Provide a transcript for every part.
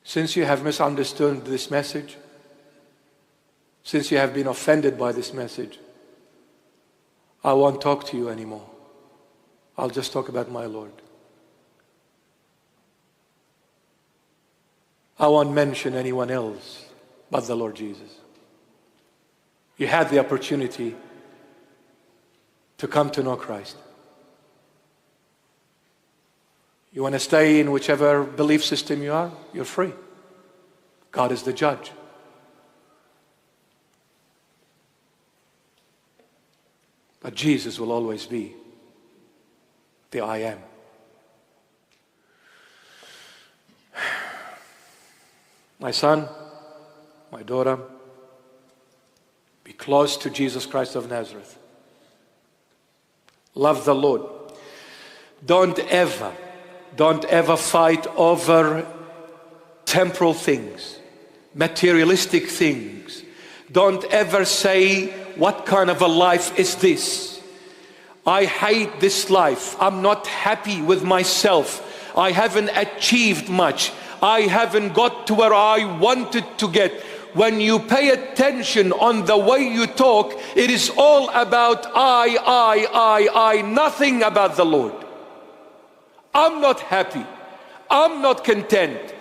Since you have misunderstood this message, since you have been offended by this message, I won't talk to you anymore. I'll just talk about my Lord. I won't mention anyone else but the Lord Jesus. You had the opportunity to come to know Christ. You want to stay in whichever belief system you are, you're free. God is the judge. But Jesus will always be the I am. My son, my daughter, be close to Jesus Christ of Nazareth. Love the Lord. Don't ever fight over temporal things, materialistic things. Don't ever say, what kind of a life is this? I hate this life. I'm not happy with myself. I haven't achieved much. I haven't got to where I wanted to get. When you pay attention on the way you talk, it is all about I, nothing about the Lord. I'm not happy. I'm not content.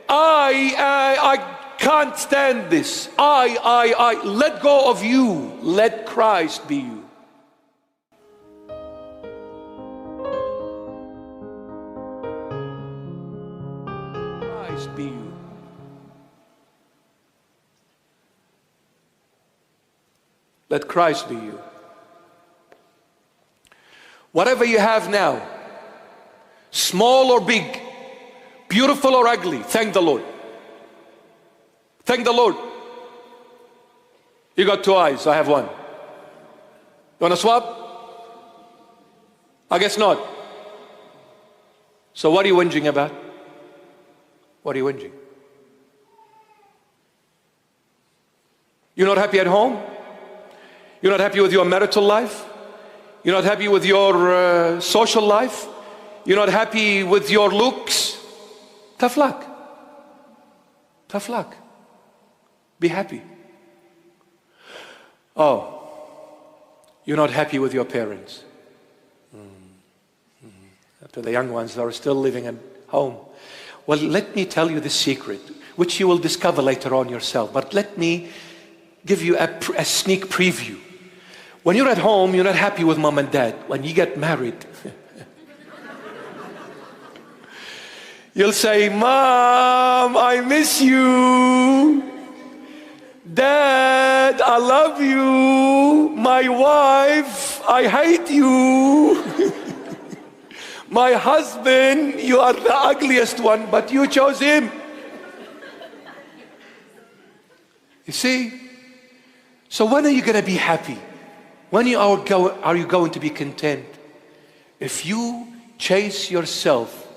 I can't stand this. I. Let go of you. Let Christ be you. Christ be you. Let Christ be you. Whatever you have now, small or big, beautiful or ugly, thank the Lord. Thank the Lord. You got two eyes, I have one. You want to swap? I guess not. So what are you whinging about? What are you whinging? You're not happy at home? You're not happy with your marital life? You're not happy with your social life? You're not happy with your looks? Tough luck. Tough luck. Be happy. Oh, you're not happy with your parents. After the young ones that are still living at home. Well, let me tell you the secret, which you will discover later on yourself. But let me give you a sneak preview. When you're at home, you're not happy with mom and dad. When you get married, you'll say, Mom, I miss you. Dad, I love you. My wife, I hate you. My husband, you are the ugliest one, but you chose him. You see? So when are you going to be happy? When are you going to be content? If you chase yourself,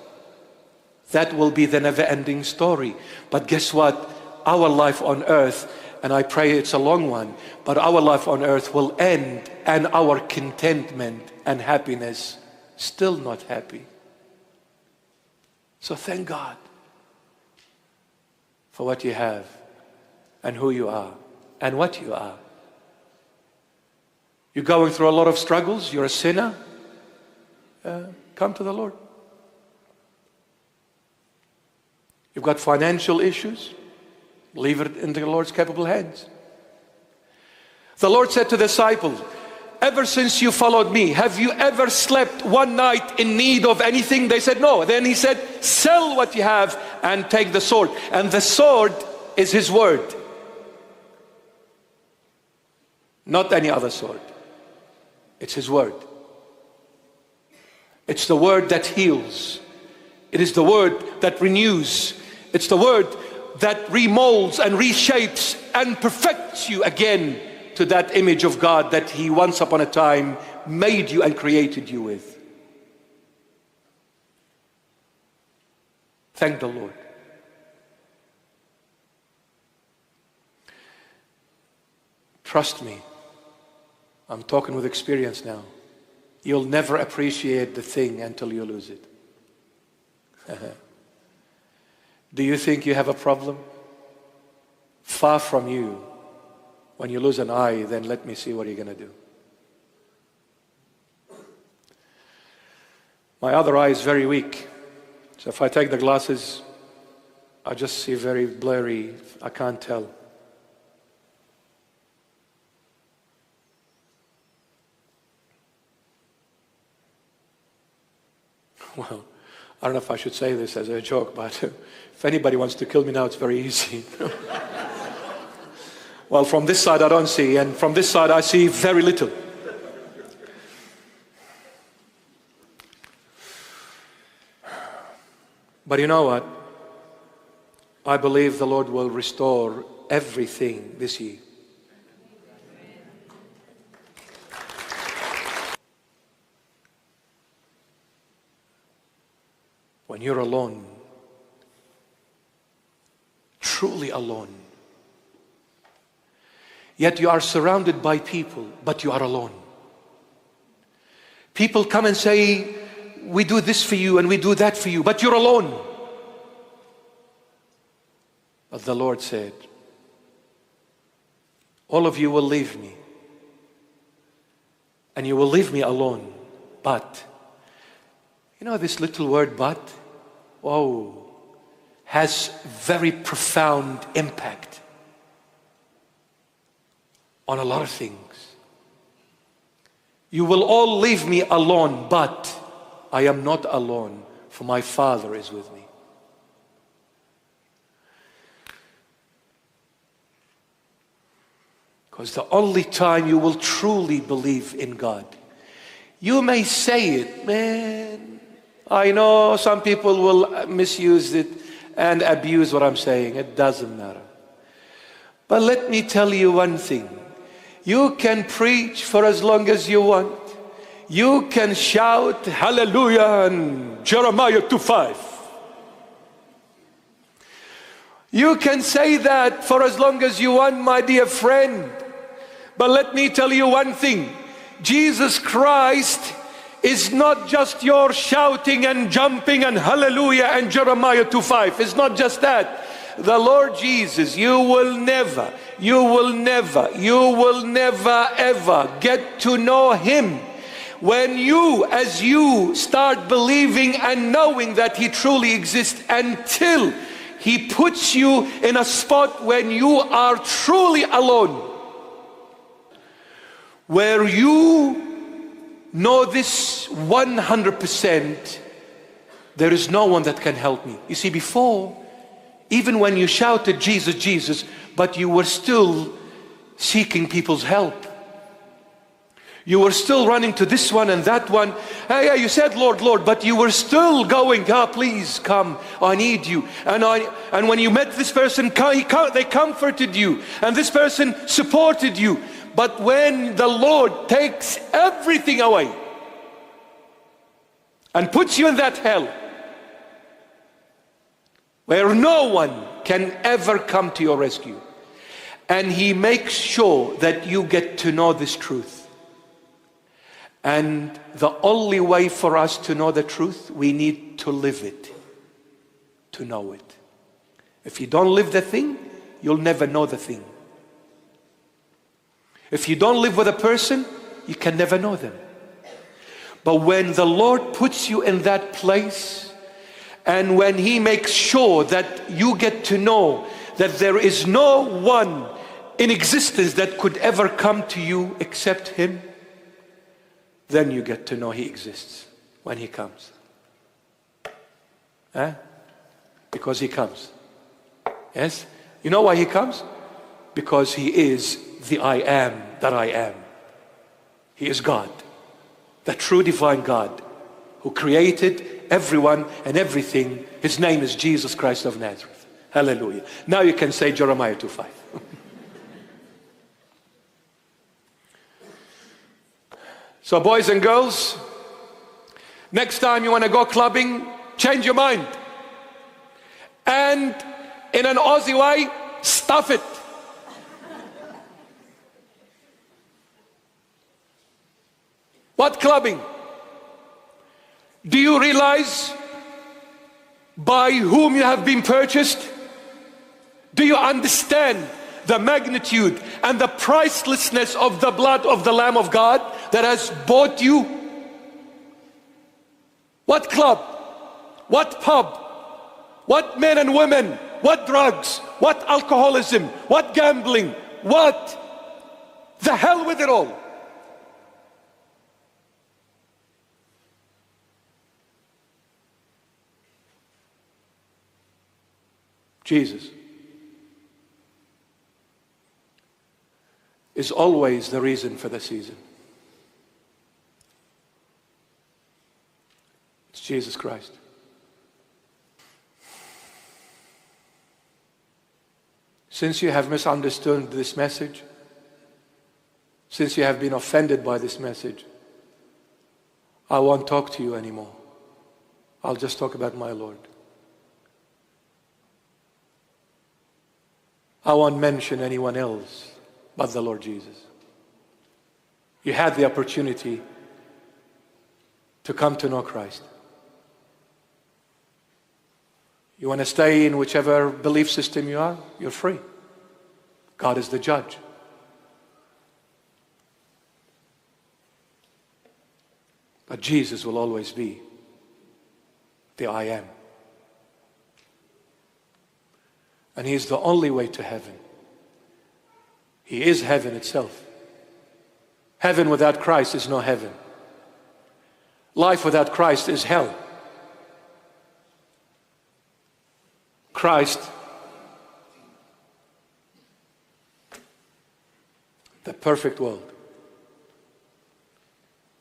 that will be the never-ending story. But guess what? Our life on earth, and I pray it's a long one, but our life on earth will end, and our contentment and happiness still not happy. So thank God for what you have and who you are and what you are. You're going through a lot of struggles, you're a sinner, come to the Lord. You've got financial issues, leave it in the Lord's capable hands. The Lord said to the disciples, ever since you followed me, have you ever slept one night in need of anything? They said no. Then he said, sell what you have and take the sword. And the sword is his word. Not any other sword. It's his word. It's the word that heals. It is the word that renews. It's the word that remolds and reshapes and perfects you again to that image of God that he once upon a time made you and created you with. Thank the Lord. Trust me, I'm talking with experience now. You'll never appreciate the thing until you lose it. Do you think you have a problem? Far from you. When you lose an eye, then let me see what you're going to do. My other eye is very weak. So if I take the glasses, I just see very blurry. I can't tell. Well, I don't know if I should say this as a joke, but if anybody wants to kill me now, it's very easy. Well, from this side I don't see, and from this side I see very little. But you know what? I believe the Lord will restore everything this year. When you're alone, truly alone, yet you are surrounded by people, but you are alone. People come and say, we do this for you and we do that for you, but you're alone. But the Lord said, all of you will leave me, and you will leave me alone. But, you know this little word, but, whoa, has very profound impact on a lot of things. You will all leave me alone, but I am not alone, for my Father is with me. Because the only time you will truly believe in God, you may say it, man. I know some people will misuse it and abuse what I'm saying. It doesn't matter. But let me tell you one thing. You can preach for as long as you want. You can shout hallelujah and Jeremiah 2:5. You can say that for as long as you want, my dear friend. But let me tell you one thing. Jesus Christ is not just your shouting and jumping and hallelujah and Jeremiah 2:5. It's not just that. The Lord Jesus, you will never ever get to know Him when as you start believing and knowing that He truly exists, until He puts you in a spot when you are truly alone, where you know this 100%, there is no one that can help me. You see, before, even when you shouted Jesus, Jesus, but you were still seeking people's help. You were still running to this one and that one. Hey, you said Lord, Lord, but you were still going, please come, I need you. And when you met this person, they comforted you, and this person supported you. But when the Lord takes everything away and puts you in that hell where no one can ever come to your rescue, and He makes sure that you get to know this truth. And the only way for us to know the truth, we need to live it, to know it. If you don't live the thing, you'll never know the thing. If you don't live with a person, you can never know them. But when the Lord puts you in that place, and when He makes sure that you get to know that there is no one in existence that could ever come to you except Him, then you get to know He exists when He comes. Because He comes. Yes? You know why He comes? Because He is the I am that I am. He is God, the true divine God, who created everyone and everything. His name is Jesus Christ of Nazareth. Hallelujah. Now you can say Jeremiah 2:5. So boys and girls, next time you want to go clubbing, change your mind. And in an Aussie way, stuff it. What clubbing? Do you realize by whom you have been purchased? Do you understand the magnitude and the pricelessness of the blood of the Lamb of God that has bought you? What club? What pub? What men and women? What drugs? What alcoholism? What gambling? What? The hell with it all. Jesus is always the reason for the season. It's Jesus Christ. Since you have misunderstood this message, since you have been offended by this message, I won't talk to you anymore. I'll just talk about my Lord. I won't mention anyone else but the Lord Jesus. You had the opportunity to come to know Christ. You want to stay in whichever belief system you are, you're free. God is the judge. But Jesus will always be the I am. And He is the only way to heaven. He is heaven itself. Heaven without Christ is no heaven. Life without Christ is hell. Christ, the perfect world.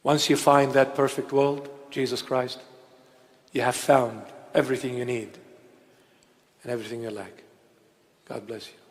Once you find that perfect world, Jesus Christ, you have found everything you need and everything you lack. God bless you.